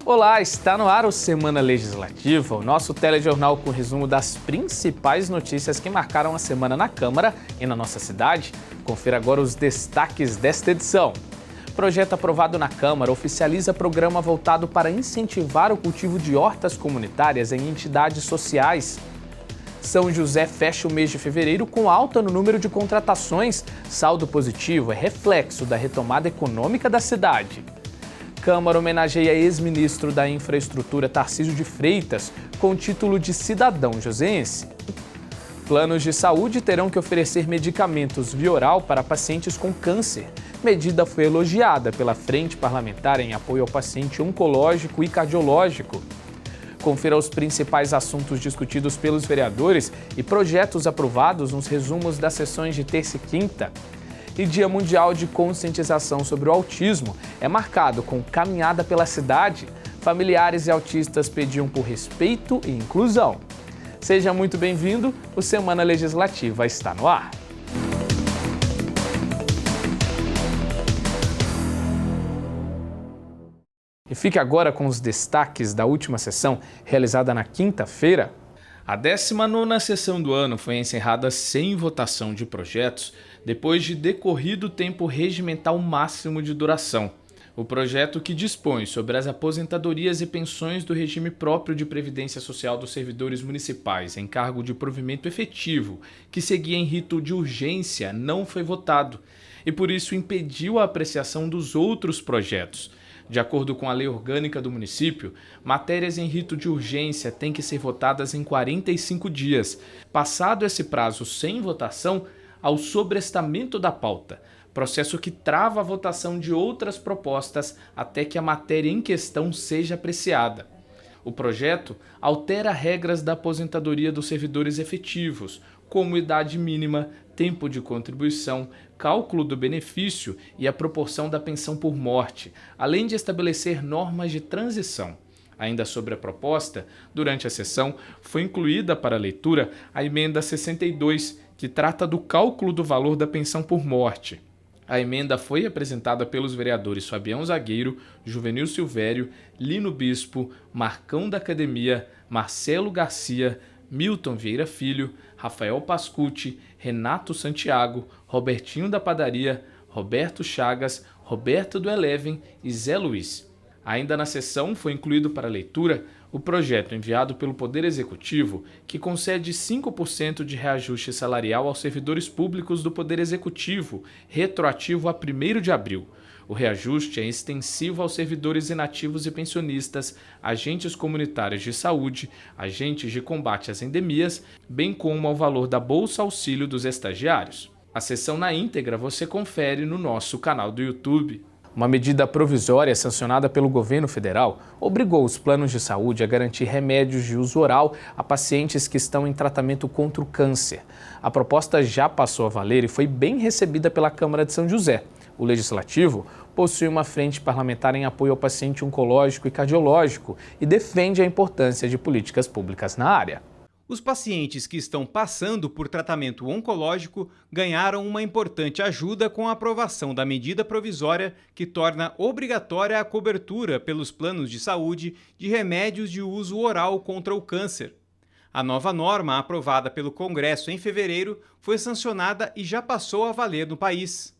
Olá, está no ar o Semana Legislativa, o nosso telejornal com resumo das principais notícias que marcaram a semana na Câmara e na nossa cidade. Confira agora os destaques desta edição. Projeto aprovado na Câmara oficializa programa voltado para incentivar o cultivo de hortas comunitárias em entidades sociais. São José fecha o mês de fevereiro com alta no número de contratações. Saldo positivo é reflexo da retomada econômica da cidade. Câmara homenageia ex-ministro da Infraestrutura Tarcísio de Freitas com o título de cidadão joseense. Planos de saúde terão que oferecer medicamentos via oral para pacientes com câncer. Medida foi elogiada pela Frente Parlamentar em apoio ao paciente oncológico e cardiológico. Confira os principais assuntos discutidos pelos vereadores e projetos aprovados nos resumos das sessões de terça e quinta. E Dia Mundial de Conscientização sobre o Autismo é marcado com caminhada pela cidade. Familiares e autistas pediam por respeito e inclusão. Seja muito bem-vindo, o Semana Legislativa está no ar. E fique agora com os destaques da última sessão, realizada na quinta-feira. A 19ª sessão do ano foi encerrada sem votação de projetos, depois de decorrido tempo regimental máximo de duração. O projeto que dispõe sobre as aposentadorias e pensões do regime próprio de previdência social dos servidores municipais em cargo de provimento efetivo, que seguia em rito de urgência, não foi votado, e por isso impediu a apreciação dos outros projetos. De acordo com a lei orgânica do município, matérias em rito de urgência têm que ser votadas em 45 dias. Passado esse prazo sem votação, ao sobrestamento da pauta, processo que trava a votação de outras propostas até que a matéria em questão seja apreciada. O projeto altera regras da aposentadoria dos servidores efetivos, como idade mínima, tempo de contribuição, cálculo do benefício e a proporção da pensão por morte, além de estabelecer normas de transição. Ainda sobre a proposta, durante a sessão, foi incluída para leitura a emenda 62, que trata do cálculo do valor da pensão por morte. A emenda foi apresentada pelos vereadores Fabião Zagueiro, Juvenil Silvério, Lino Bispo, Marcão da Academia, Marcelo Garcia, Milton Vieira Filho, Rafael Pascucci, Renato Santiago, Robertinho da Padaria, Roberto Chagas, Roberto do Eleven e Zé Luiz. Ainda na sessão foi incluído para leitura o projeto enviado pelo Poder Executivo que concede 5% de reajuste salarial aos servidores públicos do Poder Executivo, retroativo a 1º de abril. O reajuste é extensivo aos servidores inativos e pensionistas, agentes comunitários de saúde, agentes de combate às endemias, bem como ao valor da Bolsa Auxílio dos estagiários. A sessão na íntegra você confere no nosso canal do YouTube. Uma medida provisória sancionada pelo governo federal obrigou os planos de saúde a garantir remédios de uso oral a pacientes que estão em tratamento contra o câncer. A proposta já passou a valer e foi bem recebida pela Câmara de São José. O Legislativo possui uma frente parlamentar em apoio ao paciente oncológico e cardiológico e defende a importância de políticas públicas na área. Os pacientes que estão passando por tratamento oncológico ganharam uma importante ajuda com a aprovação da medida provisória que torna obrigatória a cobertura pelos planos de saúde de remédios de uso oral contra o câncer. A nova norma, aprovada pelo Congresso em fevereiro, foi sancionada e já passou a valer no país.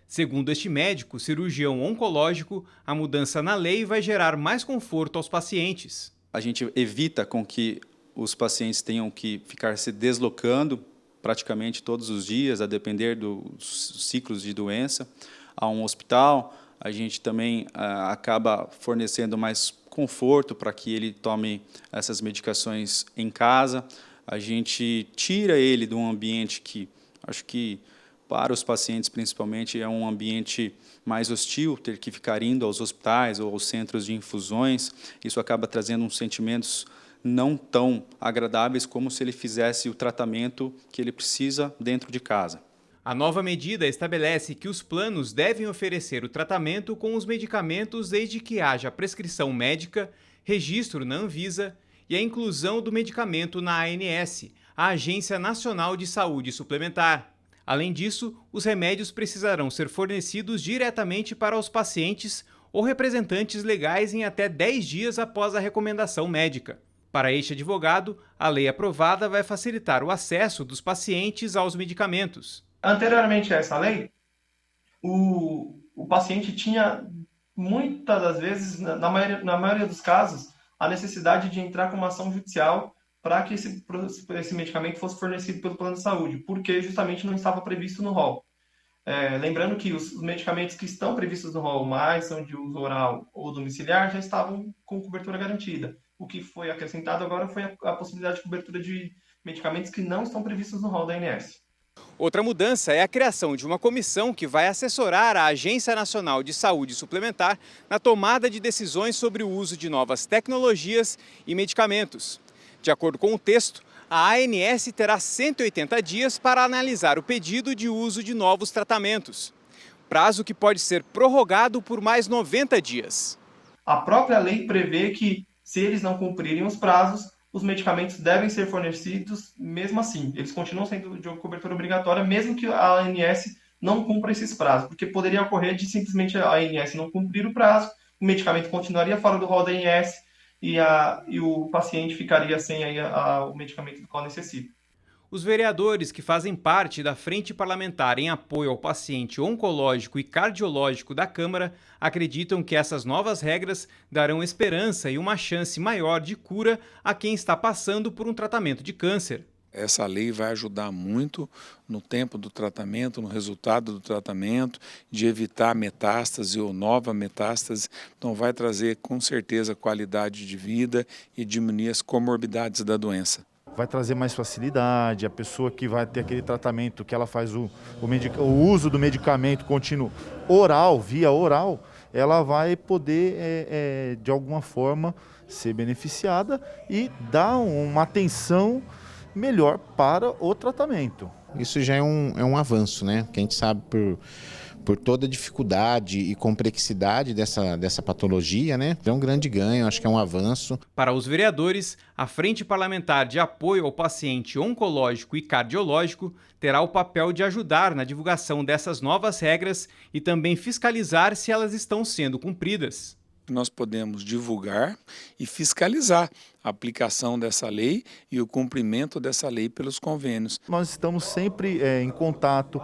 Segundo este médico, cirurgião oncológico, a mudança na lei vai gerar mais conforto aos pacientes. A gente evita com que os pacientes tenham que ficar se deslocando praticamente todos os dias, a depender dos ciclos de doença, a um hospital. A gente também acaba fornecendo mais conforto para que ele tome essas medicações em casa. A gente tira ele de um ambiente que, acho que para os pacientes principalmente, é um ambiente mais hostil, ter que ficar indo aos hospitais ou aos centros de infusões. Isso acaba trazendo uns sentimentos não tão agradáveis como se ele fizesse o tratamento que ele precisa dentro de casa. A nova medida estabelece que os planos devem oferecer o tratamento com os medicamentos desde que haja prescrição médica, registro na Anvisa e a inclusão do medicamento na ANS, a Agência Nacional de Saúde Suplementar. Além disso, os remédios precisarão ser fornecidos diretamente para os pacientes ou representantes legais em até 10 dias após a recomendação médica. Para este advogado, a lei aprovada vai facilitar o acesso dos pacientes aos medicamentos. Anteriormente a essa lei, o paciente tinha, muitas das vezes, na maioria dos casos, a necessidade de entrar com uma ação judicial para que esse medicamento fosse fornecido pelo plano de saúde, porque justamente não estava previsto no rol. Lembrando que os medicamentos que estão previstos no rol, mais são de uso oral ou domiciliar, já estavam com cobertura garantida. O que foi acrescentado agora foi a possibilidade de cobertura de medicamentos que não estão previstos no rol da ANS. Outra mudança é a criação de uma comissão que vai assessorar a Agência Nacional de Saúde Suplementar na tomada de decisões sobre o uso de novas tecnologias e medicamentos. De acordo com o texto, a ANS terá 180 dias para analisar o pedido de uso de novos tratamentos, prazo que pode ser prorrogado por mais 90 dias. A própria lei prevê que, se eles não cumprirem os prazos, os medicamentos devem ser fornecidos mesmo assim. Eles continuam sendo de cobertura obrigatória, mesmo que a ANS não cumpra esses prazos, porque poderia ocorrer de simplesmente a ANS não cumprir o prazo, o medicamento continuaria fora do rol da ANS e o paciente ficaria sem o medicamento do qual necessita. Os vereadores que fazem parte da Frente Parlamentar em apoio ao paciente oncológico e cardiológico da Câmara acreditam que essas novas regras darão esperança e uma chance maior de cura a quem está passando por um tratamento de câncer. Essa lei vai ajudar muito no tempo do tratamento, no resultado do tratamento, de evitar metástase ou nova metástase. Então vai trazer com certeza qualidade de vida e diminuir as comorbidades da doença. Vai trazer mais facilidade, a pessoa que vai ter aquele tratamento que ela faz o uso do medicamento contínuo oral, via oral, ela vai poder, de alguma forma, ser beneficiada e dar uma atenção melhor para o tratamento. Isso já é um avanço, né? Que a gente sabe por toda a dificuldade e complexidade dessa patologia, né? É um grande ganho, acho que é um avanço. Para os vereadores, a Frente Parlamentar de Apoio ao Paciente Oncológico e Cardiológico terá o papel de ajudar na divulgação dessas novas regras e também fiscalizar se elas estão sendo cumpridas. Nós podemos divulgar e fiscalizar a aplicação dessa lei e o cumprimento dessa lei pelos convênios. Nós estamos sempre em contato,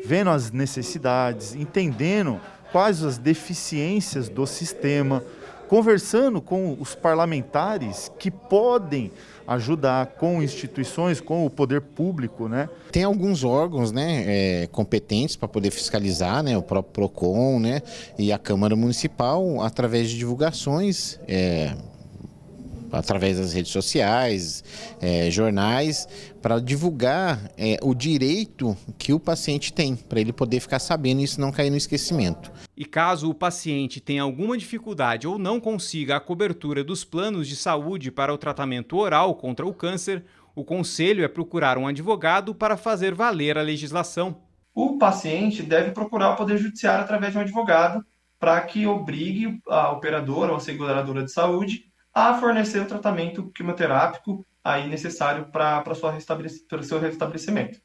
vendo as necessidades, entendendo quais as deficiências do sistema, conversando com os parlamentares que podem ajudar com instituições, com o poder público, né? Tem alguns órgãos, né, competentes para poder fiscalizar, né, o próprio PROCON, né, e a Câmara Municipal, através de divulgações, através das redes sociais, jornais, para divulgar o direito que o paciente tem, para ele poder ficar sabendo e isso não cair no esquecimento. E caso o paciente tenha alguma dificuldade ou não consiga a cobertura dos planos de saúde para o tratamento oral contra o câncer, o conselho é procurar um advogado para fazer valer a legislação. O paciente deve procurar o Poder Judiciário através de um advogado para que obrigue a operadora ou a seguradora de saúde a fornecer o tratamento quimioterápico aí necessário para o seu restabelecimento.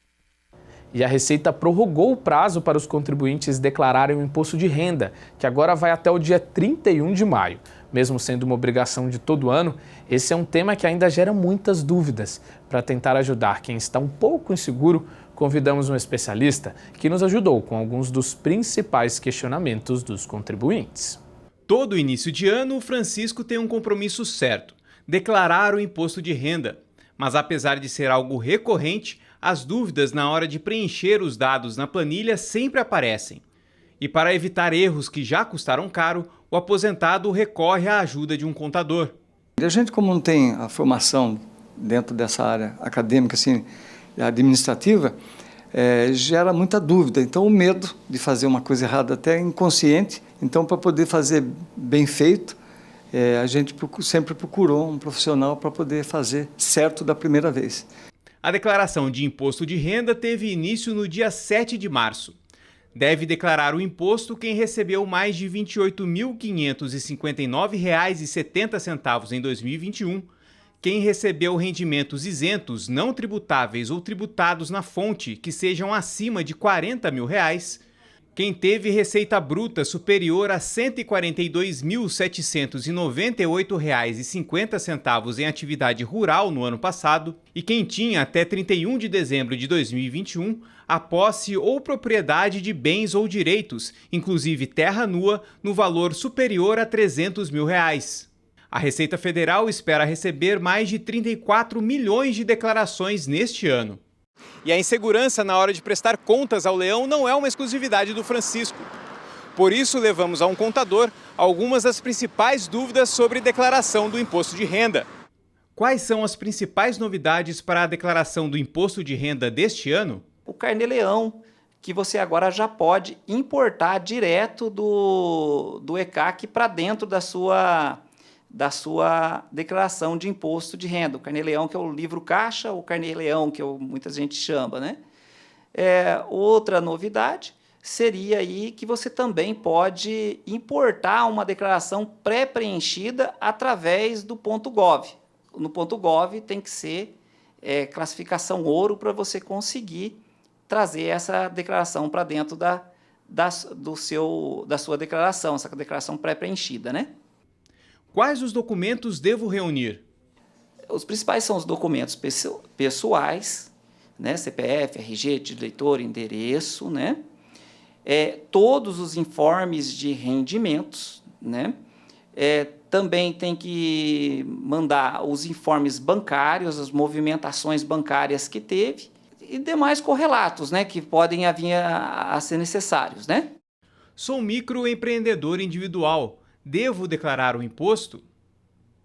E a Receita prorrogou o prazo para os contribuintes declararem o imposto de renda, que agora vai até o dia 31 de maio. Mesmo sendo uma obrigação de todo ano, esse é um tema que ainda gera muitas dúvidas. Para tentar ajudar quem está um pouco inseguro, convidamos um especialista que nos ajudou com alguns dos principais questionamentos dos contribuintes. Todo início de ano, o Francisco tem um compromisso certo: declarar o imposto de renda. Mas apesar de ser algo recorrente, as dúvidas na hora de preencher os dados na planilha sempre aparecem. E para evitar erros que já custaram caro, o aposentado recorre à ajuda de um contador. A gente, como não tem a formação dentro dessa área acadêmica, assim, administrativa, gera muita dúvida. Então, o medo de fazer uma coisa errada, até inconsciente. Então, para poder fazer bem feito, a gente sempre procurou um profissional para poder fazer certo da primeira vez. A declaração de imposto de renda teve início no dia 7 de março. Deve declarar o imposto quem recebeu mais de R$ 28.559,70 em 2021, quem recebeu rendimentos isentos, não tributáveis ou tributados na fonte que sejam acima de R$ 40 mil, Quem teve receita bruta superior a R$ 142.798,50 em atividade rural no ano passado e quem tinha até 31 de dezembro de 2021 a posse ou propriedade de bens ou direitos, inclusive terra nua, no valor superior a R$ 300 mil. A Receita Federal espera receber mais de 34 milhões de declarações neste ano. E a insegurança na hora de prestar contas ao leão não é uma exclusividade do Francisco. Por isso, levamos a um contador algumas das principais dúvidas sobre declaração do imposto de renda. Quais são as principais novidades para a declaração do imposto de renda deste ano? O carnê-leão, que você agora já pode importar direto do ECAC para dentro da sua declaração de imposto de renda. O carnê-leão, que é o livro caixa, o carnê-leão, que muita gente chama, né? Outra novidade seria aí que você também pode importar uma declaração pré-preenchida através do ponto .gov. No ponto .gov tem que ser classificação ouro para você conseguir trazer essa declaração para dentro da sua declaração, essa declaração pré-preenchida, né? Quais os documentos devo reunir? Os principais são os documentos pessoais, né? CPF, RG, título de eleitor, endereço, né? Todos os informes de rendimentos, né? Também tem que mandar os informes bancários, as movimentações bancárias que teve e demais correlatos, né? Que podem vir a ser necessários, né? Sou microempreendedor individual. Devo declarar o imposto?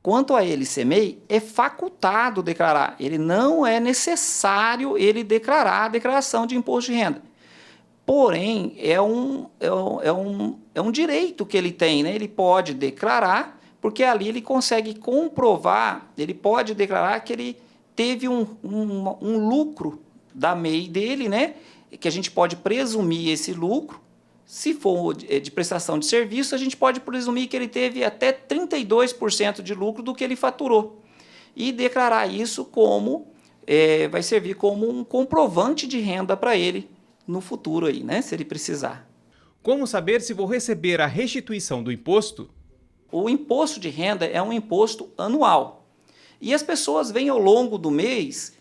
Quanto a LCMEI, é facultado declarar. Ele não é necessário ele declarar a declaração de imposto de renda. Porém, é um direito que ele tem, né? Ele pode declarar, porque ali ele consegue comprovar, ele pode declarar que ele teve um lucro da MEI dele, né? Que a gente pode presumir esse lucro. Se for de prestação de serviço, a gente pode presumir que ele teve até 32% de lucro do que ele faturou. E declarar isso como, vai servir como um comprovante de renda para ele no futuro, aí, né, se ele precisar. Como saber se vou receber a restituição do imposto? O imposto de renda é um imposto anual. E as pessoas vêm ao longo do mês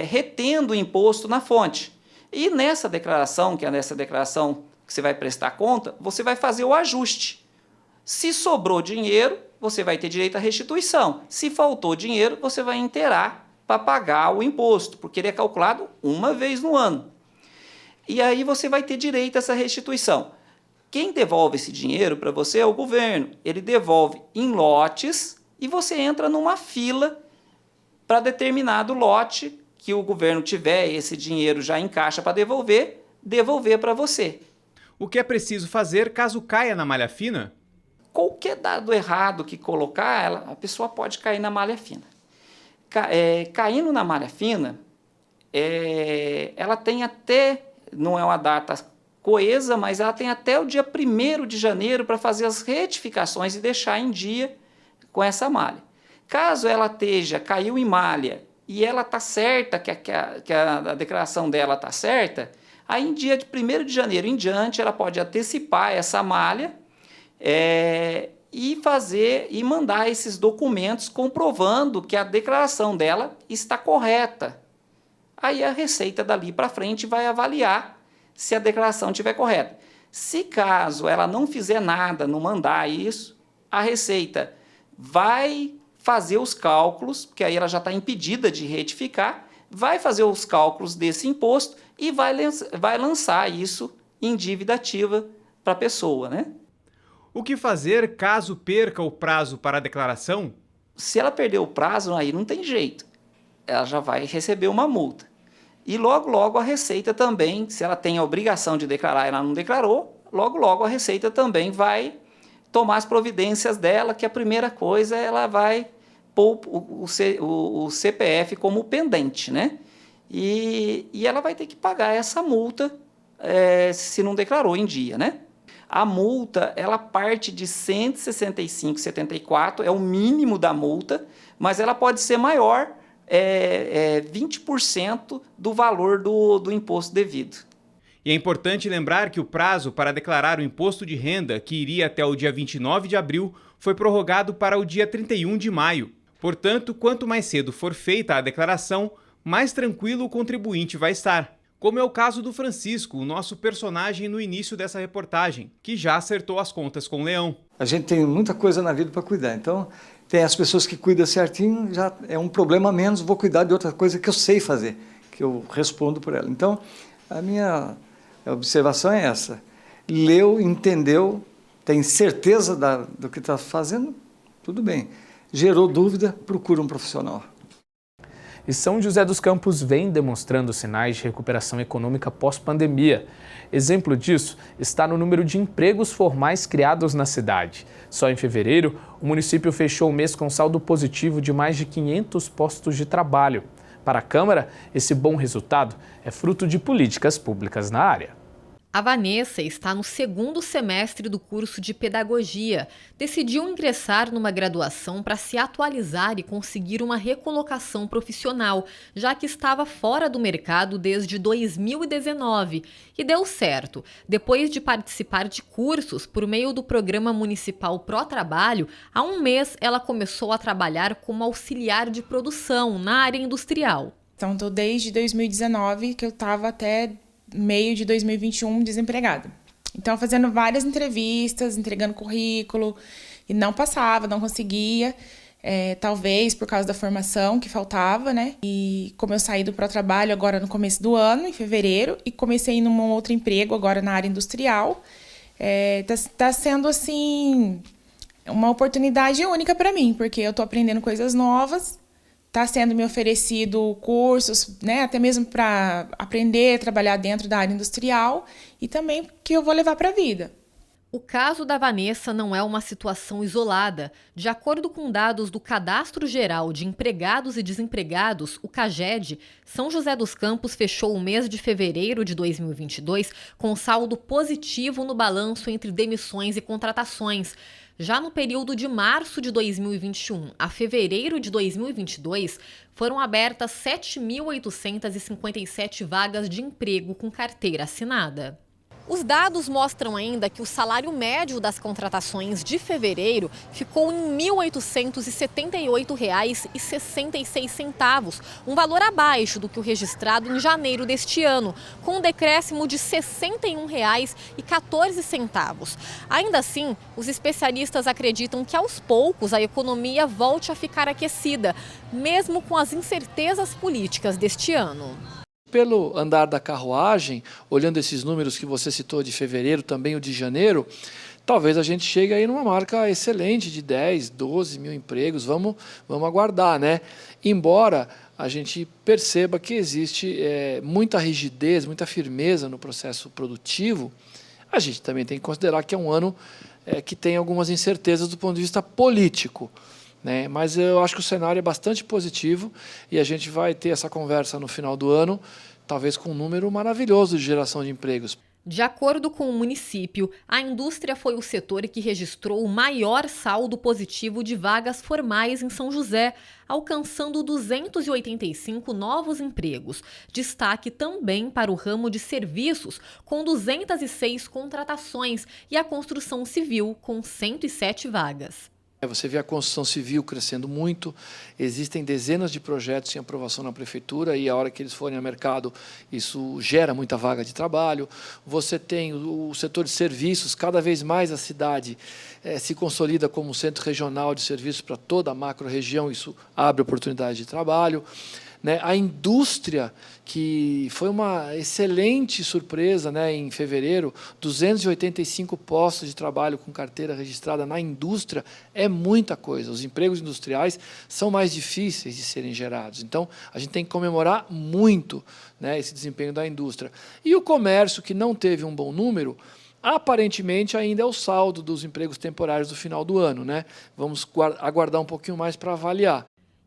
retendo o imposto na fonte. E nessa declaração, que você vai prestar conta, você vai fazer o ajuste. Se sobrou dinheiro, você vai ter direito à restituição. Se faltou dinheiro, você vai inteirar para pagar o imposto, porque ele é calculado uma vez no ano. E aí você vai ter direito a essa restituição. Quem devolve esse dinheiro para você é o governo. Ele devolve em lotes e você entra numa fila para determinado lote que o governo tiver esse dinheiro já em caixa para devolver para você. O que é preciso fazer caso caia na malha fina? Qualquer dado errado que colocar, a pessoa pode cair na malha fina. Caindo na malha fina, ela tem até, não é uma data coesa, mas ela tem até o dia 1º de janeiro para fazer as retificações e deixar em dia com essa malha. Caso ela caiu em malha, e ela está certa, que a declaração dela está certa, aí em dia de 1º de janeiro em diante, ela pode antecipar essa malha e mandar esses documentos comprovando que a declaração dela está correta. Aí a Receita dali para frente vai avaliar se a declaração estiver correta. Se caso ela não fizer nada, não mandar isso, a Receita vai fazer os cálculos, porque aí ela já está impedida de retificar, vai fazer os cálculos desse imposto e vai lançar isso em dívida ativa para a pessoa, né? O que fazer caso perca o prazo para a declaração? Se ela perder o prazo, aí não tem jeito. Ela já vai receber uma multa. E logo, logo a Receita também, se ela tem a obrigação de declarar e ela não declarou, logo, logo a Receita também vai tomar as providências dela, que a primeira coisa ela vai pôr o CPF como pendente, né? E ela vai ter que pagar essa multa se não declarou em dia, né? A multa, ela parte de R$ 165,74, é o mínimo da multa, mas ela pode ser maior, 20% do valor do imposto devido. E é importante lembrar que o prazo para declarar o imposto de renda, que iria até o dia 29 de abril, foi prorrogado para o dia 31 de maio. Portanto, quanto mais cedo for feita a declaração, mais tranquilo o contribuinte vai estar. Como é o caso do Francisco, o nosso personagem no início dessa reportagem, que já acertou as contas com o Leão. A gente tem muita coisa na vida para cuidar, então tem as pessoas que cuidam certinho, já é um problema a menos, vou cuidar de outra coisa que eu sei fazer, que eu respondo por ela. Então, a minha observação é essa: leu, entendeu, tem certeza do que está fazendo, tudo bem. Gerou dúvida, procura um profissional. E São José dos Campos vem demonstrando sinais de recuperação econômica pós-pandemia. Exemplo disso está no número de empregos formais criados na cidade. Só em fevereiro, o município fechou o mês com saldo positivo de mais de 500 postos de trabalho. Para a Câmara, esse bom resultado é fruto de políticas públicas na área. A Vanessa está no segundo semestre do curso de Pedagogia. Decidiu ingressar numa graduação para se atualizar e conseguir uma recolocação profissional, já que estava fora do mercado desde 2019. E deu certo. Depois de participar de cursos por meio do Programa Municipal Pro Trabalho, há um mês ela começou a trabalhar como auxiliar de produção na área industrial. Então, estou desde 2019 que eu estava até meio de 2021 desempregada. Então, fazendo várias entrevistas, entregando currículo, e não passava, não conseguia, talvez por causa da formação que faltava, né? E como eu saí do pró-trabalho agora no começo do ano, em fevereiro, e comecei num outro emprego agora na área industrial, tá sendo, assim, uma oportunidade única para mim, porque eu tô aprendendo coisas novas. Está sendo me oferecido cursos, né, até mesmo para aprender a trabalhar dentro da área industrial e também que eu vou levar para a vida. O caso da Vanessa não é uma situação isolada. De acordo com dados do Cadastro Geral de Empregados e Desempregados, o CAGED, São José dos Campos fechou o mês de fevereiro de 2022 com saldo positivo no balanço entre demissões e contratações. Já no período de março de 2021 a fevereiro de 2022, foram abertas 7.857 vagas de emprego com carteira assinada. Os dados mostram ainda que o salário médio das contratações de fevereiro ficou em R$ 1.878,66, um valor abaixo do que o registrado em janeiro deste ano, com um decréscimo de R$ 61,14. Ainda assim, os especialistas acreditam que aos poucos a economia volte a ficar aquecida, mesmo com as incertezas políticas deste ano. Pelo andar da carruagem, olhando esses números que você citou de fevereiro, também o de janeiro, talvez a gente chegue aí numa marca excelente de 10, 12 mil empregos. Vamos aguardar, né? Embora a gente perceba que existe muita rigidez, muita firmeza no processo produtivo, a gente também tem que considerar que é um ano que tem algumas incertezas do ponto de vista político, né? Mas eu acho que o cenário é bastante positivo e a gente vai ter essa conversa no final do ano, talvez com um número maravilhoso de geração de empregos. De acordo com o município, a indústria foi o setor que registrou o maior saldo positivo de vagas formais em São José, alcançando 285 novos empregos. Destaque também para o ramo de serviços, com 206 contratações, e a construção civil, com 107 vagas. Você vê a construção civil crescendo muito, existem dezenas de projetos em aprovação na prefeitura e a hora que eles forem ao mercado, isso gera muita vaga de trabalho. Você tem o setor de serviços, cada vez mais a cidade se consolida como centro regional de serviços para toda a macro-região, isso abre oportunidade de trabalho. Né? A indústria, que foi uma excelente surpresa, né, em fevereiro, 285 postos de trabalho com carteira registrada na indústria, é muita coisa. Os empregos industriais são mais difíceis de serem gerados. Então, a gente tem que comemorar muito, né, esse desempenho da indústria. E o comércio, que não teve um bom número, aparentemente ainda é o saldo dos empregos temporários do final do ano, né? Vamos aguardar um pouquinho mais para avaliar.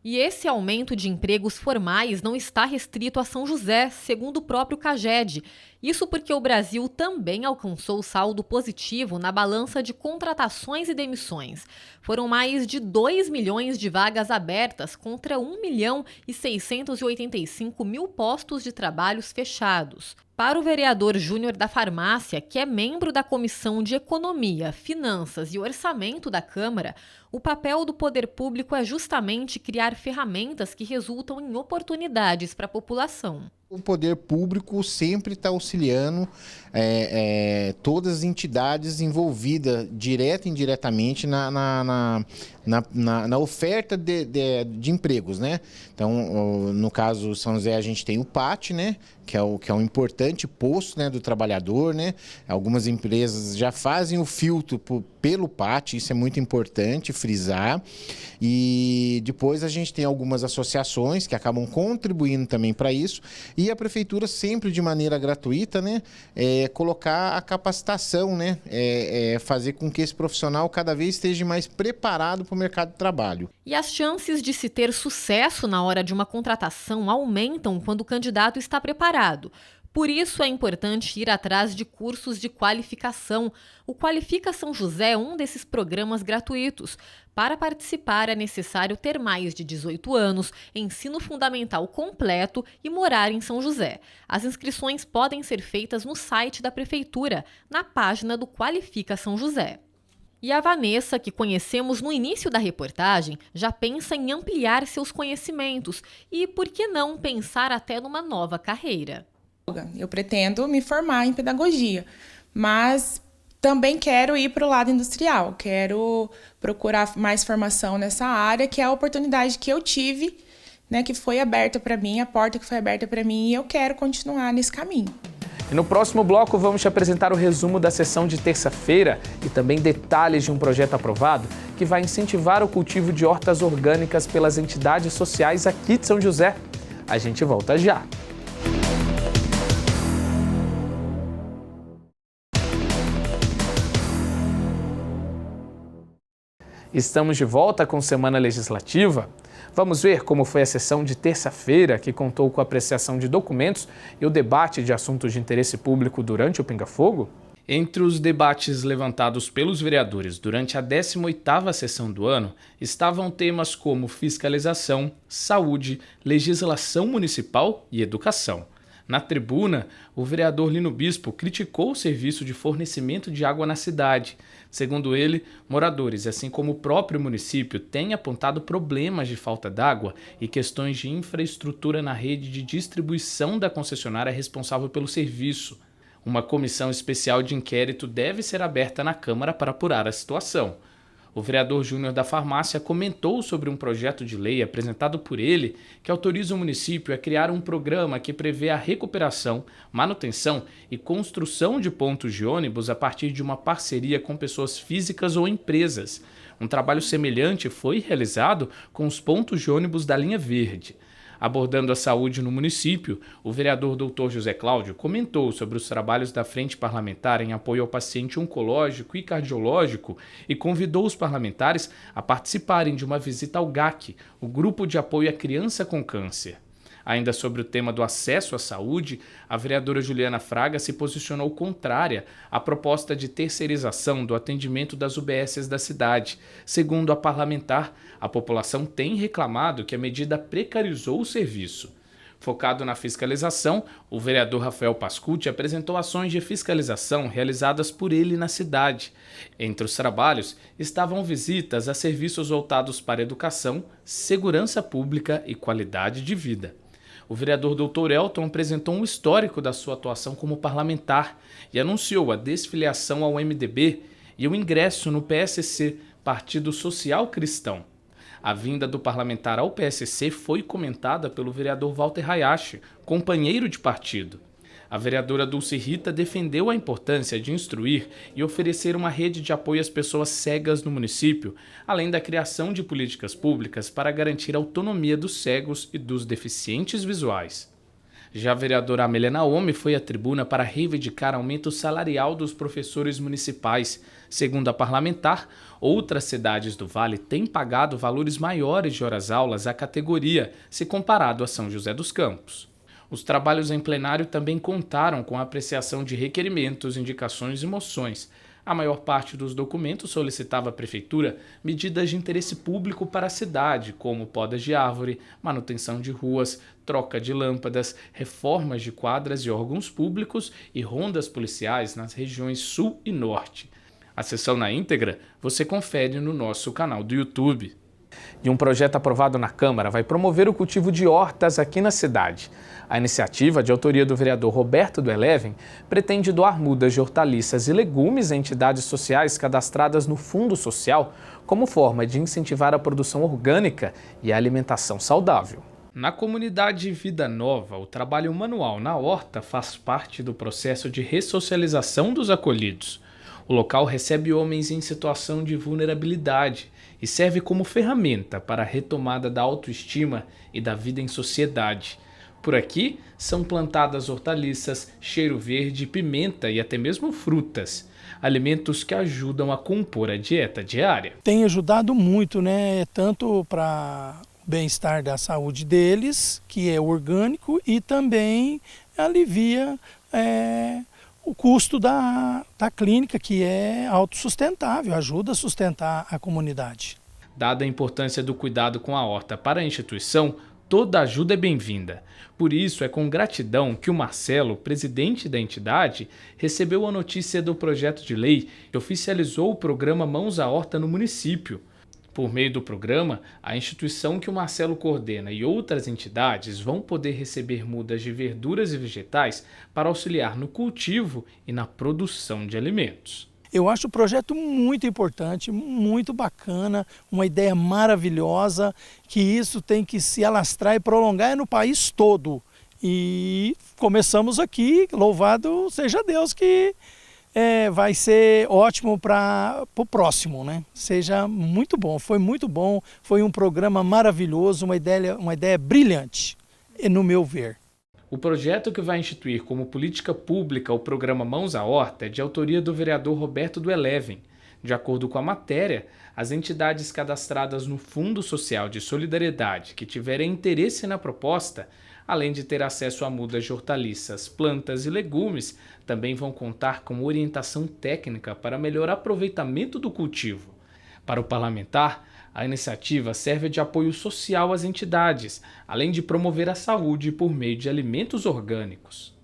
E esse aumento de empregos formais não está restrito a São José, segundo o próprio CAGED. Isso porque o Brasil também alcançou saldo positivo na balança de contratações e demissões. Foram mais de 2 milhões de vagas abertas contra 1.685.000 postos de trabalhos fechados. Para o vereador Júnior da Farmácia, que é membro da Comissão de Economia, Finanças e Orçamento da Câmara, o papel do poder público é justamente criar ferramentas que resultam em oportunidades para a população. O poder público sempre está auxiliando todas as entidades envolvidas, direta e indiretamente, na oferta de empregos, né? Então, no caso São José, a gente tem o PAT, né? Que é um importante posto, né, do trabalhador, né? Algumas empresas já fazem o filtro pelo PAT, isso é muito importante frisar. E depois a gente tem algumas associações que acabam contribuindo também para isso. E a prefeitura sempre de maneira gratuita, né, colocar a capacitação, né, fazer com que esse profissional cada vez esteja mais preparado para o mercado de trabalho. E as chances de se ter sucesso na hora de uma contratação aumentam quando o candidato está preparado. Por isso é importante ir atrás de cursos de qualificação. O Qualifica São José é um desses programas gratuitos. Para participar é necessário ter mais de 18 anos, ensino fundamental completo e morar em São José. As inscrições podem ser feitas no site da Prefeitura, na página do Qualifica São José. E a Vanessa, que conhecemos no início da reportagem, já pensa em ampliar seus conhecimentos e, por que não, pensar até numa nova carreira. Eu pretendo me formar em pedagogia, mas também quero ir para o lado industrial, quero procurar mais formação nessa área, que é a oportunidade que eu tive, né, que foi aberta para mim, a porta que foi aberta para mim, e eu quero continuar nesse caminho. E no próximo bloco vamos te apresentar o resumo da sessão de terça-feira e também detalhes de um projeto aprovado que vai incentivar o cultivo de hortas orgânicas pelas entidades sociais aqui de São José. A gente volta já! Estamos de volta com Semana Legislativa. Vamos ver como foi a sessão de terça-feira, que contou com a apreciação de documentos e o debate de assuntos de interesse público durante o Pinga Fogo? Entre os debates levantados pelos vereadores durante a 18ª sessão do ano, estavam temas como fiscalização, saúde, legislação municipal e educação. Na tribuna, o vereador Lino Bispo criticou o serviço de fornecimento de água na cidade. Segundo ele, moradores, assim como o próprio município, têm apontado problemas de falta d'água e questões de infraestrutura na rede de distribuição da concessionária responsável pelo serviço. Uma comissão especial de inquérito deve ser aberta na Câmara para apurar a situação. O vereador Júnior da Farmácia comentou sobre um projeto de lei apresentado por ele que autoriza o município a criar um programa que prevê a recuperação, manutenção e construção de pontos de ônibus a partir de uma parceria com pessoas físicas ou empresas. Um trabalho semelhante foi realizado com os pontos de ônibus da linha verde. Abordando a saúde no município, o vereador Dr. José Cláudio comentou sobre os trabalhos da Frente Parlamentar em apoio ao paciente oncológico e cardiológico e convidou os parlamentares a participarem de uma visita ao GAC, o Grupo de Apoio à Criança com Câncer. Ainda sobre o tema do acesso à saúde, a vereadora Juliana Fraga se posicionou contrária à proposta de terceirização do atendimento das UBSs da cidade. Segundo a parlamentar, a população tem reclamado que a medida precarizou o serviço. Focado na fiscalização, o vereador Rafael Pascucci apresentou ações de fiscalização realizadas por ele na cidade. Entre os trabalhos estavam visitas a serviços voltados para educação, segurança pública e qualidade de vida. O vereador Dr. Elton apresentou um histórico da sua atuação como parlamentar e anunciou a desfiliação ao MDB e o ingresso no PSC, Partido Social Cristão. A vinda do parlamentar ao PSC foi comentada pelo vereador Walter Hayashi, companheiro de partido. A vereadora Dulce Rita defendeu a importância de instruir e oferecer uma rede de apoio às pessoas cegas no município, além da criação de políticas públicas para garantir a autonomia dos cegos e dos deficientes visuais. Já a vereadora Amélia Naomi foi à tribuna para reivindicar aumento salarial dos professores municipais. Segundo a parlamentar, outras cidades do Vale têm pagado valores maiores de horas-aulas à categoria, se comparado a São José dos Campos. Os trabalhos em plenário também contaram com a apreciação de requerimentos, indicações e moções. A maior parte dos documentos solicitava à Prefeitura medidas de interesse público para a cidade, como podas de árvore, manutenção de ruas, troca de lâmpadas, reformas de quadras e órgãos públicos e rondas policiais nas regiões Sul e Norte. A sessão na íntegra você confere no nosso canal do YouTube. E um projeto aprovado na Câmara vai promover o cultivo de hortas aqui na cidade. A iniciativa, de autoria do vereador Roberto do Eleven, pretende doar mudas de hortaliças e legumes a entidades sociais cadastradas no Fundo Social, como forma de incentivar a produção orgânica e a alimentação saudável. Na comunidade Vida Nova, o trabalho manual na horta faz parte do processo de ressocialização dos acolhidos. O local recebe homens em situação de vulnerabilidade e serve como ferramenta para a retomada da autoestima e da vida em sociedade. Por aqui, são plantadas hortaliças, cheiro verde, pimenta e até mesmo frutas, alimentos que ajudam a compor a dieta diária. Tem ajudado muito, né? Tanto para o bem-estar da saúde deles, que é orgânico, e também alivia o custo da clínica, que é autossustentável, ajuda a sustentar a comunidade. Dada a importância do cuidado com a horta para a instituição, toda ajuda é bem-vinda. Por isso, é com gratidão que o Marcelo, presidente da entidade, recebeu a notícia do projeto de lei que oficializou o programa Mãos à Horta no município. Por meio do programa, a instituição que o Marcelo coordena e outras entidades vão poder receber mudas de verduras e vegetais para auxiliar no cultivo e na produção de alimentos. Eu acho o projeto muito importante, muito bacana, uma ideia maravilhosa, que isso tem que se alastrar e prolongar no país todo. E começamos aqui, louvado seja Deus, que vai ser ótimo para o próximo, né? Seja muito bom, foi um programa maravilhoso, uma ideia brilhante, no meu ver. O projeto, que vai instituir como política pública o programa Mãos à Horta, é de autoria do vereador Roberto do Eleven. De acordo com a matéria, as entidades cadastradas no Fundo Social de Solidariedade que tiverem interesse na proposta, além de ter acesso a mudas de hortaliças, plantas e legumes, também vão contar com orientação técnica para melhor aproveitamento do cultivo. Para o parlamentar, a iniciativa serve de apoio social às entidades, além de promover a saúde por meio de alimentos orgânicos.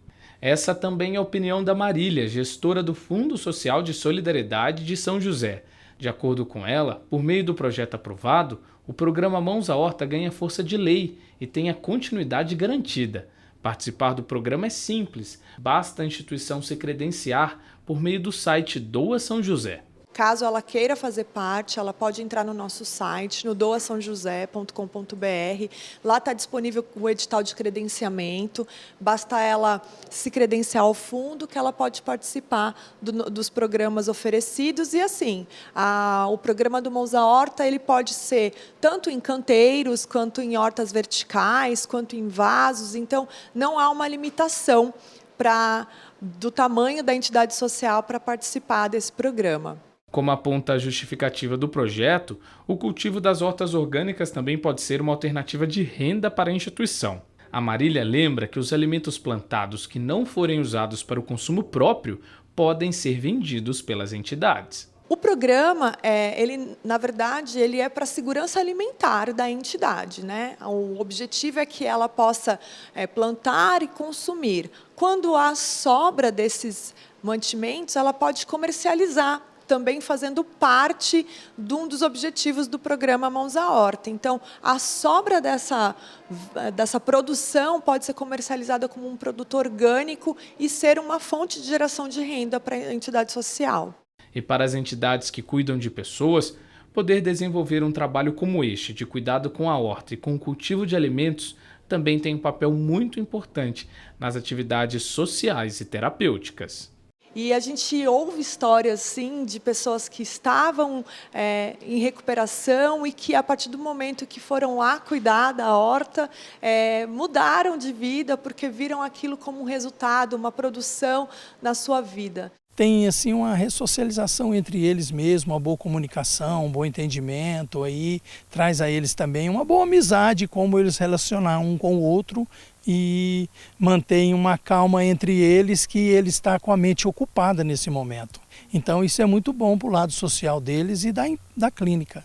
Essa também é a opinião da Marília, gestora do Fundo Social de Solidariedade de São José. De acordo com ela, por meio do projeto aprovado, o programa Mãos à Horta ganha força de lei e tem a continuidade garantida. Participar do programa é simples, basta a instituição se credenciar por meio do site Doa São José. Caso ela queira fazer parte, ela pode entrar no nosso site, no doasaojosé.com.br. Lá está disponível o edital de credenciamento. Basta ela se credenciar ao fundo que ela pode participar dos programas oferecidos. E assim, o programa do Mãos à Horta, ele pode ser tanto em canteiros, quanto em hortas verticais, quanto em vasos. Então, não há uma limitação do tamanho da entidade social para participar desse programa. Como aponta a justificativa do projeto, o cultivo das hortas orgânicas também pode ser uma alternativa de renda para a instituição. A Marília lembra que os alimentos plantados que não forem usados para o consumo próprio podem ser vendidos pelas entidades. O programa, na verdade, ele é para a segurança alimentar da entidade, né? O objetivo é que ela possa plantar e consumir. Quando há sobra desses mantimentos, ela pode comercializar, também fazendo parte de um dos objetivos do programa Mãos à Horta. Então, a sobra dessa produção pode ser comercializada como um produto orgânico e ser uma fonte de geração de renda para a entidade social. E para as entidades que cuidam de pessoas, poder desenvolver um trabalho como este, de cuidado com a horta e com o cultivo de alimentos, também tem um papel muito importante nas atividades sociais e terapêuticas. E a gente ouve histórias, sim, de pessoas que estavam em recuperação e que, a partir do momento que foram lá cuidar da horta, mudaram de vida porque viram aquilo como um resultado, uma produção na sua vida. tem assim uma ressocialização entre eles mesmo, uma boa comunicação, um bom entendimento, aí traz a eles também uma boa amizade, como eles relacionar um com o outro e mantém uma calma entre eles, que ele está com a mente ocupada nesse momento. Então isso é muito bom para o lado social deles e da clínica.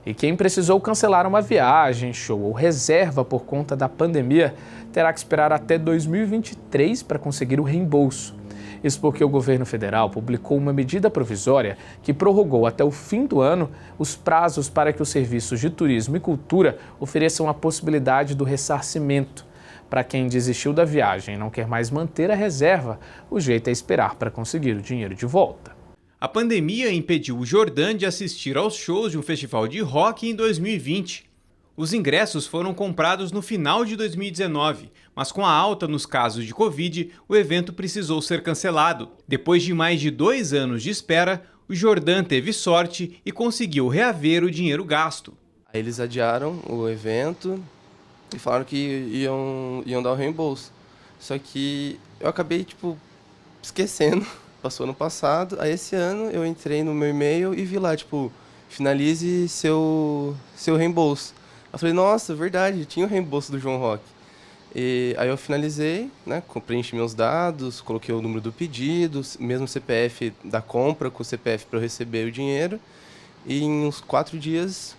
E quem precisou cancelar uma viagem, show ou reserva por conta da pandemia terá que esperar até 2023 para conseguir o reembolso. Isso porque o governo federal publicou uma medida provisória que prorrogou até o fim do ano os prazos para que os serviços de turismo e cultura ofereçam a possibilidade do ressarcimento. Para quem desistiu da viagem e não quer mais manter a reserva, o jeito é esperar para conseguir o dinheiro de volta. A pandemia impediu o Jordan de assistir aos shows de um festival de rock em 2020. Os ingressos foram comprados no final de 2019, mas com a alta nos casos de Covid, o evento precisou ser cancelado. Depois de mais de 2 anos de espera, o Jordan teve sorte e conseguiu reaver o dinheiro gasto. Eles adiaram o evento e falaram que iam dar o reembolso. Só que eu acabei, esquecendo. Passou ano passado, aí esse ano eu entrei no meu e-mail e vi lá, finalize seu reembolso. Eu falei, nossa, verdade, tinha o reembolso do João Rock. E aí eu finalizei, né, preenchi meus dados, coloquei o número do pedido, mesmo CPF da compra com o CPF para eu receber o dinheiro. E em uns 4 dias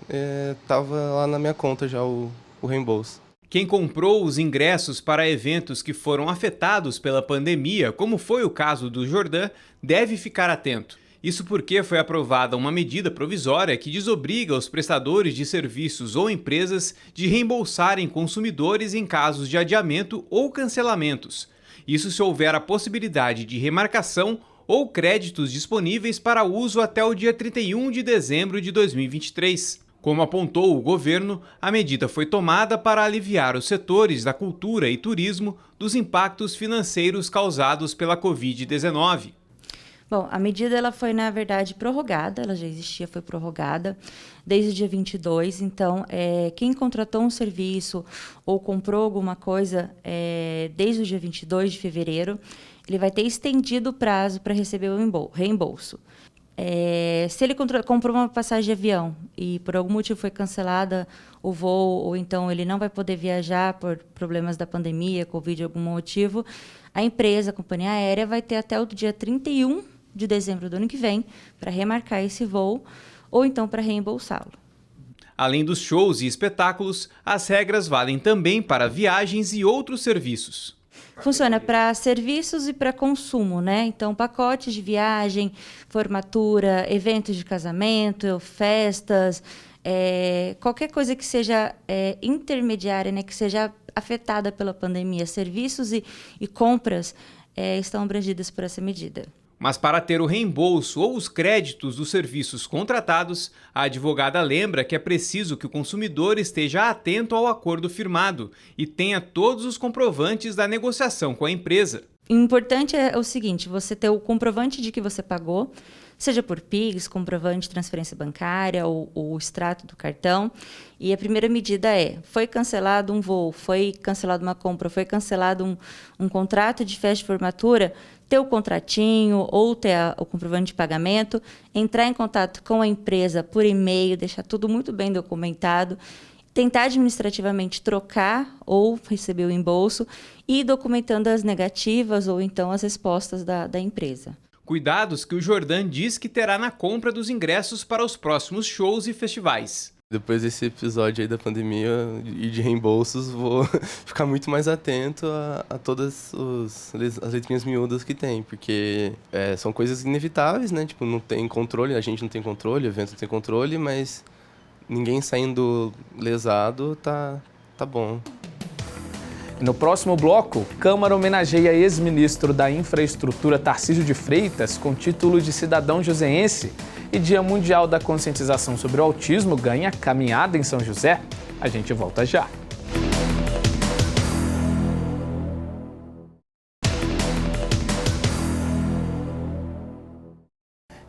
estava lá na minha conta já o reembolso. Quem comprou os ingressos para eventos que foram afetados pela pandemia, como foi o caso do Jordan, deve ficar atento. Isso porque foi aprovada uma medida provisória que desobriga os prestadores de serviços ou empresas de reembolsarem consumidores em casos de adiamento ou cancelamentos. Isso se houver a possibilidade de remarcação ou créditos disponíveis para uso até o dia 31 de dezembro de 2023. Como apontou o governo, a medida foi tomada para aliviar os setores da cultura e turismo dos impactos financeiros causados pela Covid-19. Bom, a medida ela foi, na verdade, prorrogada, ela já existia, foi prorrogada desde o dia 22, então quem contratou um serviço ou comprou alguma coisa desde o dia 22 de fevereiro, ele vai ter estendido o prazo para receber o reembolso. Se ele comprou uma passagem de avião e por algum motivo foi cancelada o voo, ou então ele não vai poder viajar por problemas da pandemia, Covid, algum motivo, a empresa, a companhia aérea, vai ter até o dia 31 de dezembro do ano que vem para remarcar esse voo ou então para reembolsá-lo. Além dos shows e espetáculos, as regras valem também para viagens e outros serviços. Funciona para serviços e para consumo, né? Então, pacotes de viagem, formatura, eventos de casamento, festas, qualquer coisa que seja intermediária, né? Que seja afetada pela pandemia, serviços e compras estão abrangidas por essa medida. Mas para ter o reembolso ou os créditos dos serviços contratados, a advogada lembra que é preciso que o consumidor esteja atento ao acordo firmado e tenha todos os comprovantes da negociação com a empresa. O importante é o seguinte, você ter o comprovante de que você pagou, seja por PIX, comprovante de transferência bancária ou o extrato do cartão. E a primeira medida foi cancelado um voo, foi cancelada uma compra, foi cancelado um contrato de festa de formatura, ter o contratinho ou ter o comprovante de pagamento, entrar em contato com a empresa por e-mail, deixar tudo muito bem documentado, tentar administrativamente trocar ou receber o reembolso e documentando as negativas ou então as respostas da empresa. Cuidados que o Jordan diz que terá na compra dos ingressos para os próximos shows e festivais. Depois desse episódio aí da pandemia e de reembolsos, vou ficar muito mais atento a todas as letrinhas miúdas que tem, porque são coisas inevitáveis, né? Não tem controle, a gente não tem controle, o evento não tem controle, mas ninguém saindo lesado tá bom. No próximo bloco, Câmara homenageia ex-ministro da Infraestrutura Tarcísio de Freitas com título de cidadão joseense e Dia Mundial da Conscientização sobre o Autismo ganha caminhada em São José. A gente volta já.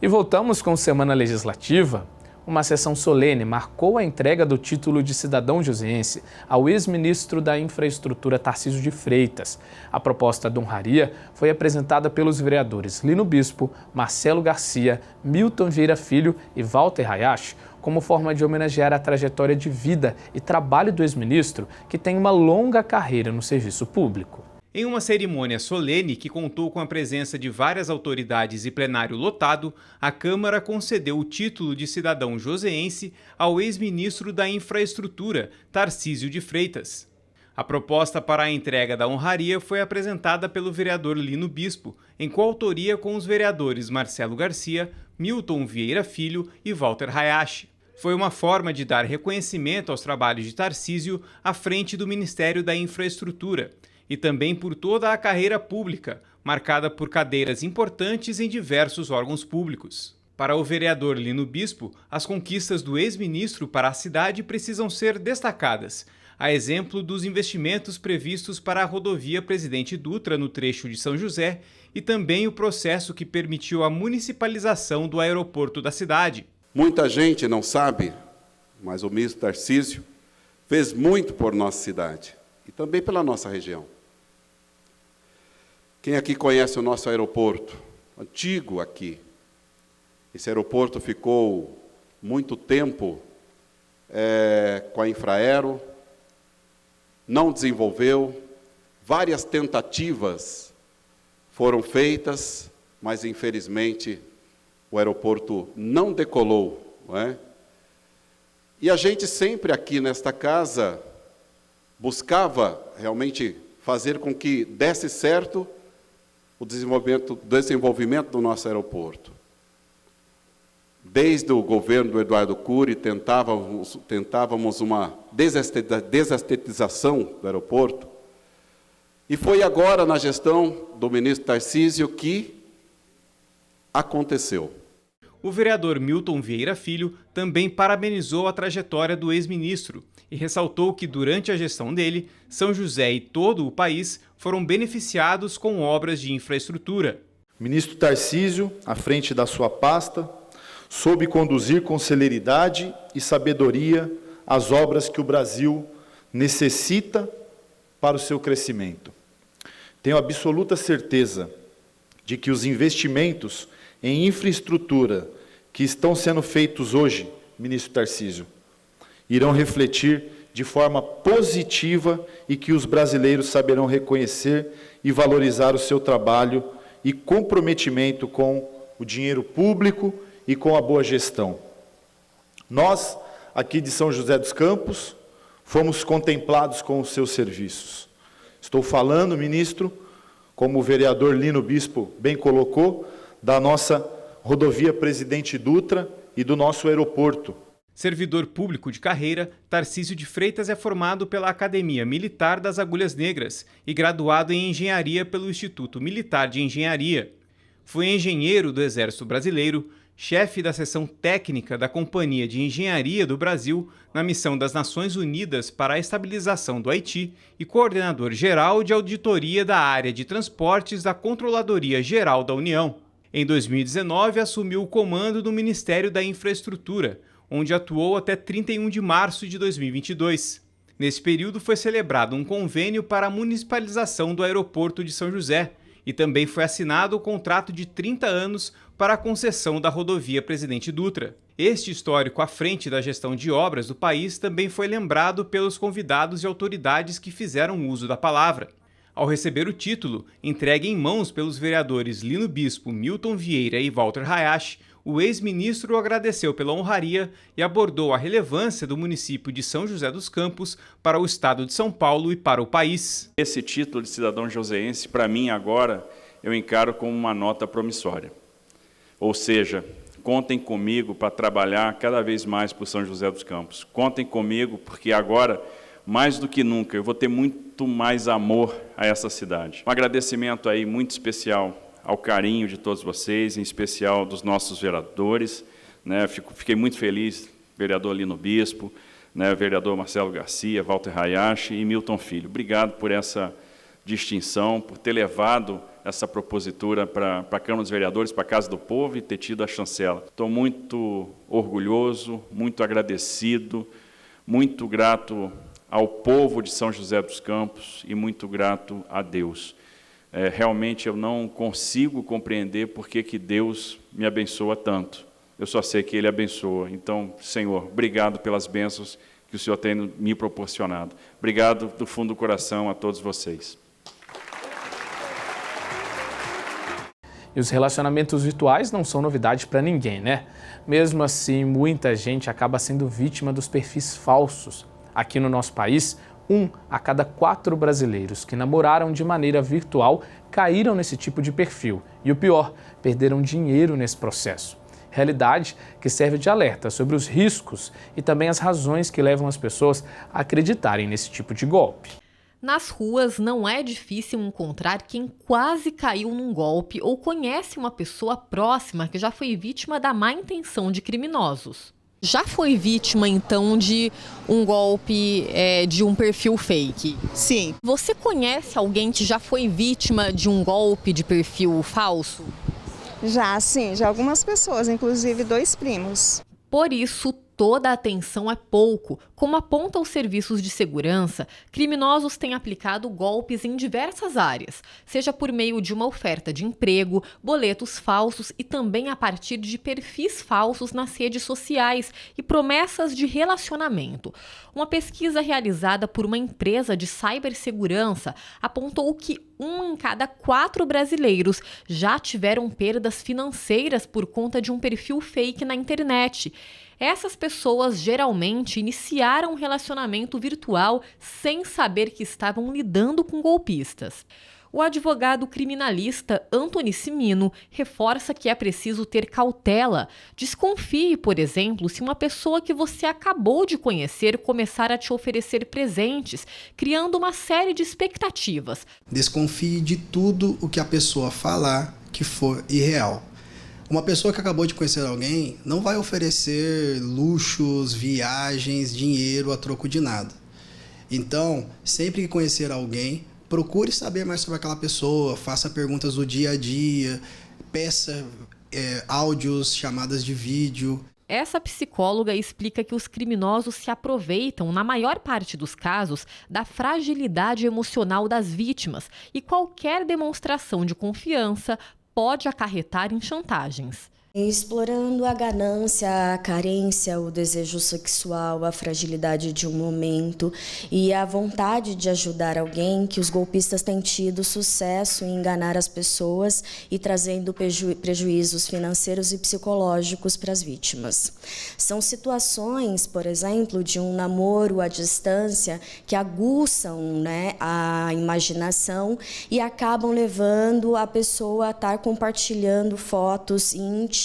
E voltamos com Semana Legislativa. Uma sessão solene marcou a entrega do título de cidadão joseense ao ex-ministro da Infraestrutura Tarcísio de Freitas. A proposta de honraria foi apresentada pelos vereadores Lino Bispo, Marcelo Garcia, Milton Vieira Filho e Walter Hayashi, como forma de homenagear a trajetória de vida e trabalho do ex-ministro, que tem uma longa carreira no serviço público. Em uma cerimônia solene que contou com a presença de várias autoridades e plenário lotado, a Câmara concedeu o título de cidadão joseense ao ex-ministro da Infraestrutura, Tarcísio de Freitas. A proposta para a entrega da honraria foi apresentada pelo vereador Lino Bispo, em coautoria com os vereadores Marcelo Garcia, Milton Vieira Filho e Walter Hayashi. Foi uma forma de dar reconhecimento aos trabalhos de Tarcísio à frente do Ministério da Infraestrutura e também por toda a carreira pública, marcada por cadeiras importantes em diversos órgãos públicos. Para o vereador Lino Bispo, as conquistas do ex-ministro para a cidade precisam ser destacadas, a exemplo dos investimentos previstos para a rodovia Presidente Dutra no trecho de São José e também o processo que permitiu a municipalização do aeroporto da cidade. Muita gente não sabe, mas o ministro Tarcísio fez muito por nossa cidade e também pela nossa região. Quem aqui conhece o nosso aeroporto, antigo aqui? Esse aeroporto ficou muito tempo com a Infraero, não desenvolveu, várias tentativas foram feitas, mas infelizmente o aeroporto não decolou, não é? E a gente sempre aqui nesta casa buscava realmente fazer com que desse certo o desenvolvimento do nosso aeroporto. Desde o governo do Eduardo Cury, tentávamos uma desestetização do aeroporto, e foi agora, na gestão do ministro Tarcísio, que aconteceu. O vereador Milton Vieira Filho também parabenizou a trajetória do ex-ministro e ressaltou que, durante a gestão dele, São José e todo o país foram beneficiados com obras de infraestrutura. O ministro Tarcísio, à frente da sua pasta, soube conduzir com celeridade e sabedoria as obras que o Brasil necessita para o seu crescimento. Tenho absoluta certeza de que os investimentos em infraestrutura que estão sendo feitos hoje, ministro Tarcísio, irão refletir de forma positiva e que os brasileiros saberão reconhecer e valorizar o seu trabalho e comprometimento com o dinheiro público e com a boa gestão. Nós, aqui de São José dos Campos, fomos contemplados com os seus serviços. Estou falando, ministro, como o vereador Lino Bispo bem colocou, da nossa rodovia Presidente Dutra e do nosso aeroporto. Servidor público de carreira, Tarcísio de Freitas é formado pela Academia Militar das Agulhas Negras e graduado em Engenharia pelo Instituto Militar de Engenharia. Foi engenheiro do Exército Brasileiro, chefe da seção técnica da Companhia de Engenharia do Brasil na Missão das Nações Unidas para a Estabilização do Haiti e coordenador geral de auditoria da área de transportes da Controladoria Geral da União. Em 2019, assumiu o comando do Ministério da Infraestrutura, onde atuou até 31 de março de 2022. Nesse período foi celebrado um convênio para a municipalização do aeroporto de São José e também foi assinado o contrato de 30 anos para a concessão da rodovia Presidente Dutra. Este histórico à frente da gestão de obras do país também foi lembrado pelos convidados e autoridades que fizeram uso da palavra. Ao receber o título, entregue em mãos pelos vereadores Lino Bispo, Milton Vieira e Walter Hayashi, o ex-ministro agradeceu pela honraria e abordou a relevância do município de São José dos Campos para o estado de São Paulo e para o país. Esse título de cidadão joseense, para mim agora, eu encaro como uma nota promissória. Ou seja, contem comigo para trabalhar cada vez mais por São José dos Campos. Contem comigo porque agora, mais do que nunca, eu vou ter muito mais amor a essa cidade. Um agradecimento aí muito especial ao carinho de todos vocês, em especial dos nossos vereadores, né? Fiquei muito feliz, vereador Lino Bispo, né? Vereador Marcelo Garcia, Walter Hayashi e Milton Filho. Obrigado por essa de extinção, por ter levado essa propositura para a Câmara dos Vereadores, para a Casa do Povo e ter tido a chancela. Estou muito orgulhoso, muito agradecido, muito grato ao povo de São José dos Campos e muito grato a Deus. Realmente eu não consigo compreender por que Deus me abençoa tanto. Eu só sei que Ele abençoa. Então, Senhor, obrigado pelas bênçãos que o Senhor tem me proporcionado. Obrigado do fundo do coração a todos vocês. E os relacionamentos virtuais não são novidade para ninguém, né? Mesmo assim, muita gente acaba sendo vítima dos perfis falsos. Aqui no nosso país, 1 a cada 4 brasileiros que namoraram de maneira virtual caíram nesse tipo de perfil. E o pior, perderam dinheiro nesse processo. Realidade que serve de alerta sobre os riscos e também as razões que levam as pessoas a acreditarem nesse tipo de golpe. Nas ruas, não é difícil encontrar quem quase caiu num golpe ou conhece uma pessoa próxima que já foi vítima da má intenção de criminosos. Já foi vítima, então, de um golpe de um perfil fake? Sim. Você conhece alguém que já foi vítima de um golpe de perfil falso? Já, sim. Já algumas pessoas, inclusive 2 primos. Por isso, toda a atenção é pouco. Como apontam os serviços de segurança, criminosos têm aplicado golpes em diversas áreas, seja por meio de uma oferta de emprego, boletos falsos e também a partir de perfis falsos nas redes sociais e promessas de relacionamento. Uma pesquisa realizada por uma empresa de cibersegurança apontou que 1 em cada 4 brasileiros já tiveram perdas financeiras por conta de um perfil fake na internet. Essas pessoas geralmente iniciaram um relacionamento virtual sem saber que estavam lidando com golpistas. O advogado criminalista Antony Cimino reforça que é preciso ter cautela. Desconfie, por exemplo, se uma pessoa que você acabou de conhecer começar a te oferecer presentes, criando uma série de expectativas. Desconfie de tudo o que a pessoa falar que for irreal. Uma pessoa que acabou de conhecer alguém não vai oferecer luxos, viagens, dinheiro a troco de nada. Então, sempre que conhecer alguém, procure saber mais sobre aquela pessoa, faça perguntas do dia a dia, peça áudios, chamadas de vídeo. Essa psicóloga explica que os criminosos se aproveitam, na maior parte dos casos, da fragilidade emocional das vítimas e qualquer demonstração de confiança pode acarretar em chantagens. Explorando a ganância, a carência, o desejo sexual, a fragilidade de um momento e a vontade de ajudar alguém, que os golpistas têm tido sucesso em enganar as pessoas e trazendo prejuízos financeiros e psicológicos para as vítimas. São situações, por exemplo, de um namoro à distância que aguçam, a imaginação e acabam levando a pessoa a estar compartilhando fotos íntimas,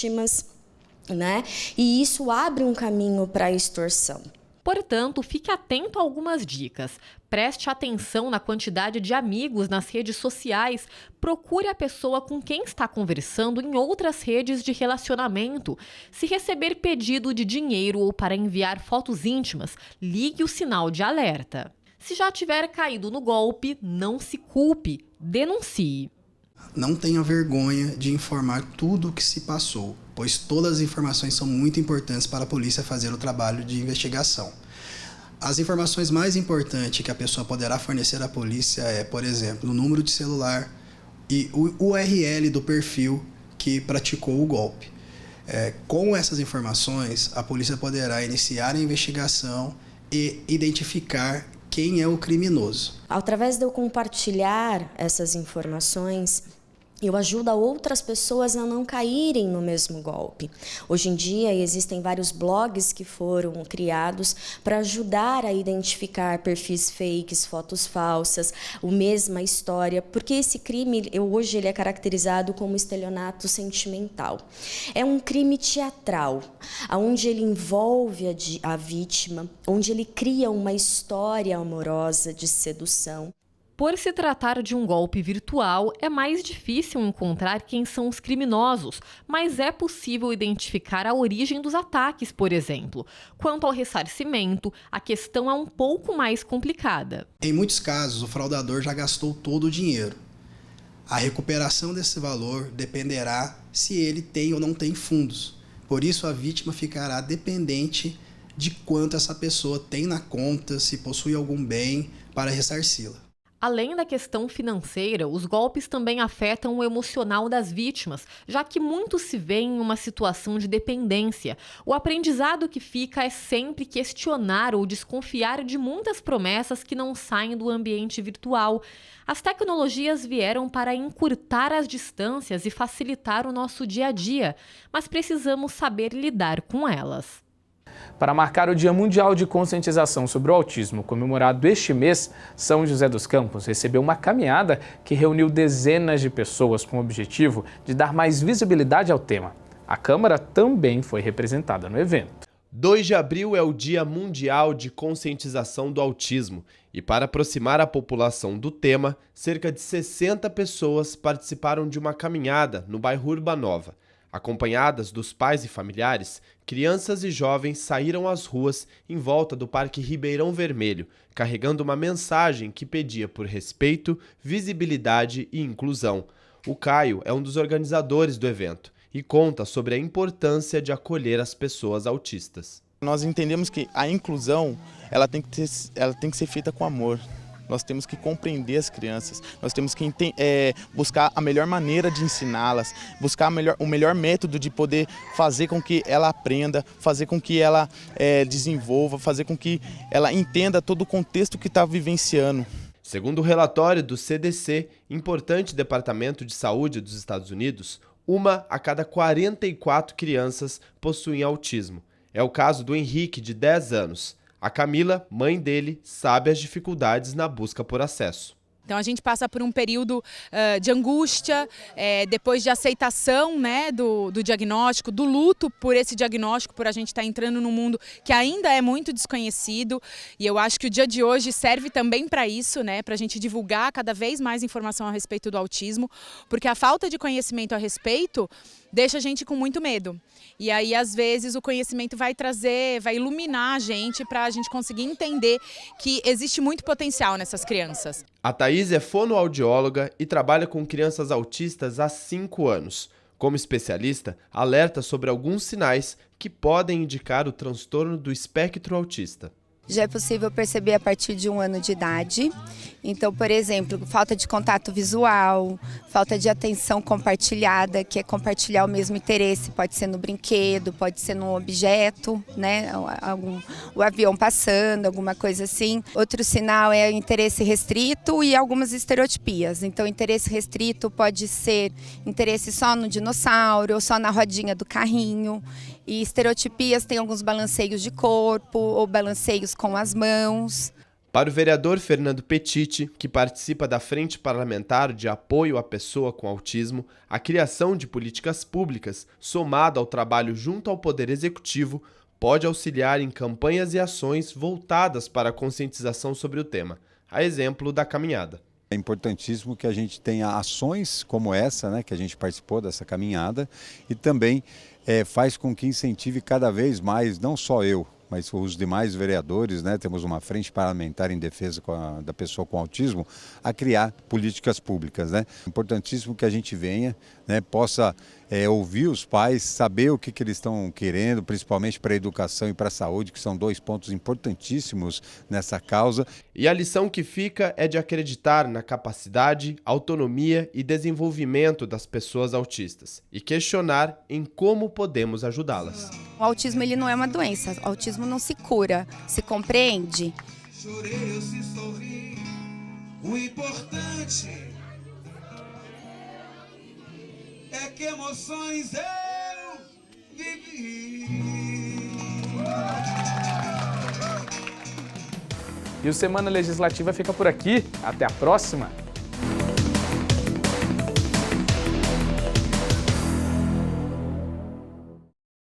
e isso abre um caminho para a extorsão. Portanto, fique atento a algumas dicas. Preste atenção na quantidade de amigos nas redes sociais. Procure a pessoa com quem está conversando em outras redes de relacionamento. Se receber pedido de dinheiro ou para enviar fotos íntimas, ligue o sinal de alerta. Se já tiver caído no golpe, não se culpe, denuncie. Não tenha vergonha de informar tudo o que se passou, pois todas as informações são muito importantes para a polícia fazer o trabalho de investigação. As informações mais importantes que a pessoa poderá fornecer à polícia é, por exemplo, o número de celular e o URL do perfil que praticou o golpe. Com essas informações, a polícia poderá iniciar a investigação e identificar quem é o criminoso. Através de eu compartilhar essas informações, eu ajudo outras pessoas a não caírem no mesmo golpe. Hoje em dia existem vários blogs que foram criados para ajudar a identificar perfis fakes, fotos falsas, a mesma história, porque esse crime hoje ele é caracterizado como estelionato sentimental. É um crime teatral, onde ele envolve a vítima, onde ele cria uma história amorosa de sedução. Por se tratar de um golpe virtual, é mais difícil encontrar quem são os criminosos, mas é possível identificar a origem dos ataques, por exemplo. Quanto ao ressarcimento, a questão é um pouco mais complicada. Em muitos casos, o fraudador já gastou todo o dinheiro. A recuperação desse valor dependerá se ele tem ou não tem fundos. Por isso, a vítima ficará dependente de quanto essa pessoa tem na conta, se possui algum bem para ressarci-la. Além da questão financeira, os golpes também afetam o emocional das vítimas, já que muitos se veem em uma situação de dependência. O aprendizado que fica é sempre questionar ou desconfiar de muitas promessas que não saem do ambiente virtual. As tecnologias vieram para encurtar as distâncias e facilitar o nosso dia a dia, mas precisamos saber lidar com elas. Para marcar o Dia Mundial de Conscientização sobre o Autismo, comemorado este mês, São José dos Campos recebeu uma caminhada que reuniu dezenas de pessoas com o objetivo de dar mais visibilidade ao tema. A Câmara também foi representada no evento. 2 de abril é o Dia Mundial de Conscientização do Autismo e, para aproximar a população do tema, cerca de 60 pessoas participaram de uma caminhada no bairro Urbanova. Acompanhadas dos pais e familiares, crianças e jovens saíram às ruas em volta do Parque Ribeirão Vermelho, carregando uma mensagem que pedia por respeito, visibilidade e inclusão. O Caio é um dos organizadores do evento e conta sobre a importância de acolher as pessoas autistas. Nós entendemos que a inclusão ela tem que ser feita com amor. Nós temos que compreender as crianças, nós temos que buscar a melhor maneira de ensiná-las, buscar o melhor método de poder fazer com que ela aprenda, fazer com que ela desenvolva, fazer com que ela entenda todo o contexto que está vivenciando. Segundo o relatório do CDC, importante Departamento de Saúde dos Estados Unidos, 1 a cada 44 crianças possuem autismo. É o caso do Henrique, de 10 anos. A Camila, mãe dele, sabe as dificuldades na busca por acesso. Então a gente passa por um período de angústia, depois de aceitação, né, do diagnóstico, do luto por esse diagnóstico, por a gente estar entrando num mundo que ainda é muito desconhecido. E eu acho que o dia de hoje serve também para isso, né, para a gente divulgar cada vez mais informação a respeito do autismo, porque a falta de conhecimento a respeito deixa a gente com muito medo. E aí, às vezes, o conhecimento vai iluminar a gente para a gente conseguir entender que existe muito potencial nessas crianças. A Thaís é fonoaudióloga e trabalha com crianças autistas há 5 anos. Como especialista, alerta sobre alguns sinais que podem indicar o transtorno do espectro autista. Já é possível perceber a partir de 1 ano de idade. Então, por exemplo, falta de contato visual, falta de atenção compartilhada, que é compartilhar o mesmo interesse, pode ser no brinquedo, pode ser num objeto, né? O avião passando, alguma coisa assim. Outro sinal é o interesse restrito e algumas estereotipias. Então, interesse restrito pode ser interesse só no dinossauro ou só na rodinha do carrinho. E estereotipias tem alguns balanceios de corpo ou balanceios com as mãos. Para o vereador Fernando Petiti, que participa da Frente Parlamentar de Apoio à Pessoa com Autismo, a criação de políticas públicas, somada ao trabalho junto ao Poder Executivo, pode auxiliar em campanhas e ações voltadas para a conscientização sobre o tema, a exemplo da caminhada. É importantíssimo que a gente tenha ações como essa, né, que a gente participou dessa caminhada, e também faz com que incentive cada vez mais, não só eu, mas os demais vereadores, né, temos uma frente parlamentar em defesa da pessoa com autismo, a criar políticas públicas, né? Importantíssimo que a gente venha, né, possa ouvir os pais, saber o que eles estão querendo, principalmente para a educação e para a saúde, que são 2 pontos importantíssimos nessa causa. E a lição que fica é de acreditar na capacidade, autonomia e desenvolvimento das pessoas autistas e questionar em como podemos ajudá-las. O autismo ele não é uma doença, o autismo não se cura, se compreende. Chorei, eu se sorri, o importante é que emoções eu vivi. E o Semana Legislativa fica por aqui. Até a próxima!